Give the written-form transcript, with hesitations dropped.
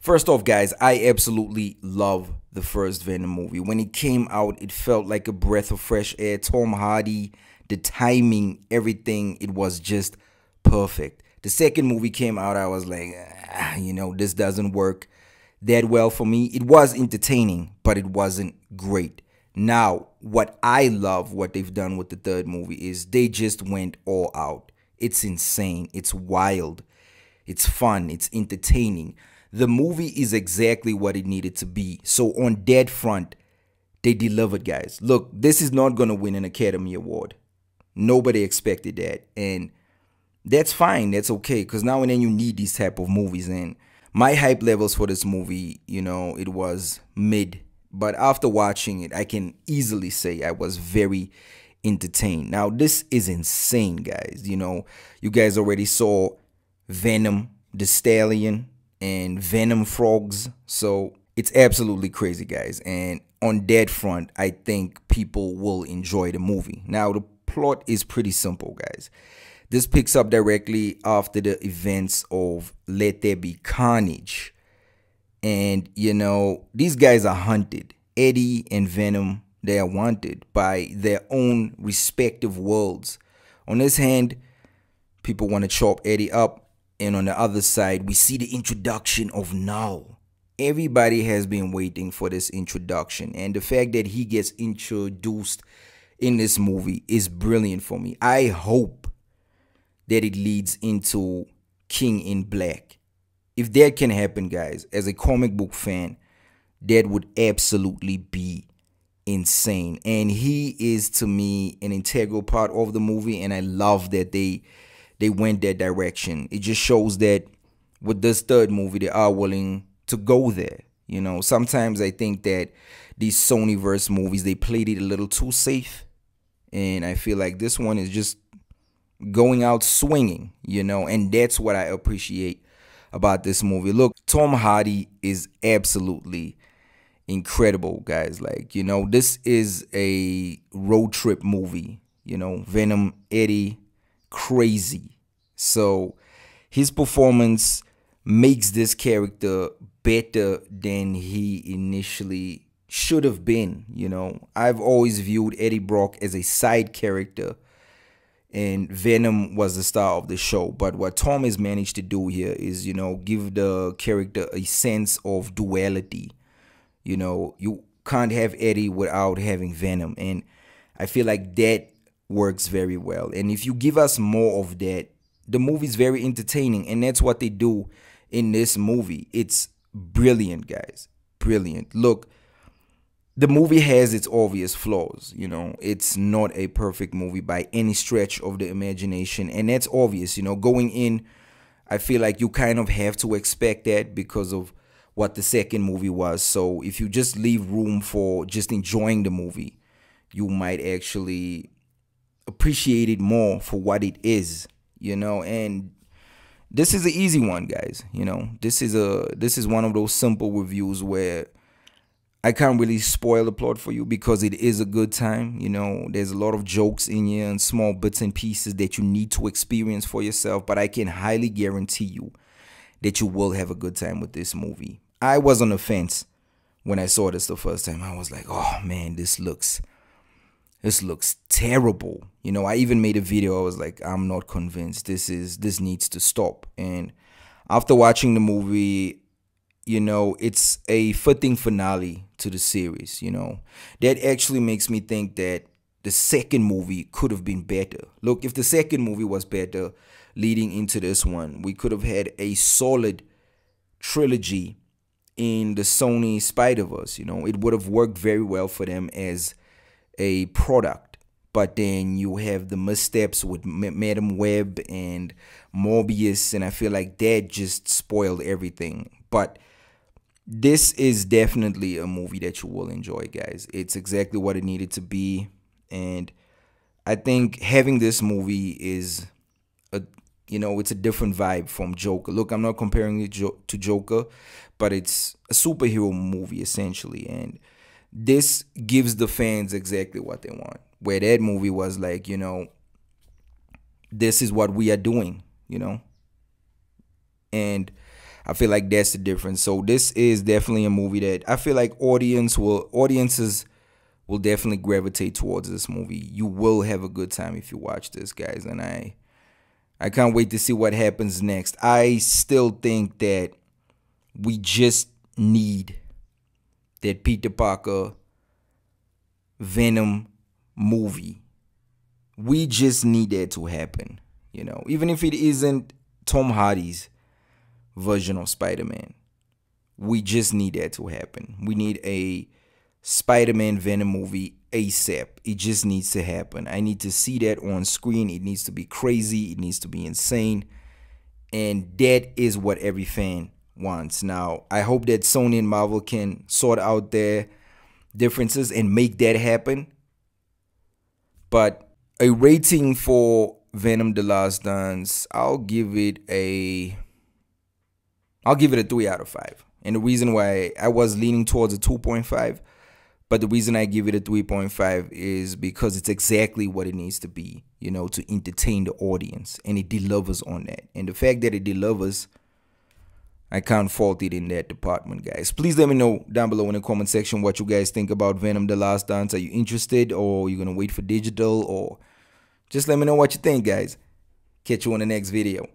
First off, guys, I absolutely love the first Venom movie. When it came out, it felt like a breath of fresh air. Tom Hardy, the timing, everything, it was just perfect. The second movie came out, I was like, this doesn't work that well for me. It was entertaining, but it wasn't great. Now, what I love, what they've done with the third movie is they just went all out. It's insane. It's wild. It's fun. It's entertaining. The movie is exactly what it needed to be. So on that front, they delivered, guys. Look, this is not going to win an Academy Award. Nobody expected that. And that's fine. That's okay. Because now and then you need these type of movies. And my hype levels for this movie, it was mid. But after watching it, I can easily say I was very entertained. Now, this is insane, guys. You guys already saw Venom, the Stallion, and Venom frogs. So it's absolutely crazy, guys. And on that front, I think people will enjoy the movie. Now, the plot is pretty simple, guys. This picks up directly after the events of There Be Carnage. And, these guys are hunted. Eddie and Venom, they are wanted by their own respective worlds. On this hand, people want to chop Eddie up. And on the other side, we see the introduction of Null. Everybody has been waiting for this introduction. And the fact that he gets introduced in this movie is brilliant for me. I hope that it leads into King in Black. If that can happen, guys, as a comic book fan, that would absolutely be insane. And he is, to me, an integral part of the movie. And I love that they went that direction. It just shows that with this third movie, they are willing to go there. Sometimes I think that these Sony-verse movies, they played it a little too safe. And I feel like this one is just going out swinging, and that's what I appreciate about this movie. Look, Tom Hardy is absolutely incredible, guys. This is a road trip movie. Venom, Eddie, crazy. So his performance makes this character better than he initially should have been. I've always viewed Eddie Brock as a side character, and Venom was the star of the show. But what Tom has managed to do here is, give the character a sense of duality. You can't have Eddie without having Venom. And I feel like that works very well. And if you give us more of that, the movie's very entertaining. And that's what they do in this movie. It's brilliant, guys. Brilliant. Look, the movie has its obvious flaws. It's not a perfect movie by any stretch of the imagination. And that's obvious. Going in, I feel like you kind of have to expect that because of what the second movie was. So if you just leave room for just enjoying the movie, you might actually appreciate it more for what it is, and this is an easy one, guys. This is one of those simple reviews where I can't really spoil the plot for you because it is a good time. There's a lot of jokes in here and small bits and pieces that you need to experience for yourself, but I can highly guarantee you that you will have a good time with this movie. I was on the fence when I saw this the first time. I was like, oh man, this looks terrible. I even made a video. I was like, I'm not convinced. This needs to stop. And after watching the movie, it's a fitting finale to the series. That actually makes me think that the second movie could have been better. Look, if the second movie was better leading into this one, we could have had a solid trilogy in the Sony Spider-Verse. It would have worked very well for them as a product. But then you have the missteps with Madam Web and Morbius, and I feel like that just spoiled everything. But this is definitely a movie that you will enjoy, guys. It's exactly what it needed to be. And I think having this movie is it's a different vibe from Joker. Look, I'm not comparing it to Joker, but it's a superhero movie essentially. And this gives the fans exactly what they want. Where that movie was like, this is what we are doing, And I feel like that's the difference. So this is definitely a movie that I feel like audiences will definitely gravitate towards this movie. You will have a good time if you watch this, guys, and I can't wait to see what happens next. I still think that we just need that Peter Parker Venom movie. We just need that to happen, you know, even if it isn't Tom Hardy's version of Spider-Man. We just need that to happen. We need a Spider-Man Venom movie ASAP. It just needs to happen. I need to see that on screen. It needs to be crazy. It needs to be insane. And that is what every fan wants. Now, I hope that Sony and Marvel can sort out their differences and make that happen. But a rating for Venom: The Last Dance, I'll give it a 3 out of 5. And the reason why I was leaning towards a 2.5, but the reason I give it a 3.5 is because it's exactly what it needs to be, you know, to entertain the audience. And it delivers on that. And the fact that it delivers, I can't fault it in that department, guys. Please let me know down below in the comment section what you guys think about Venom: The Last Dance. Are you interested, or are you going to wait for digital? Or just let me know what you think, guys. Catch you on the next video.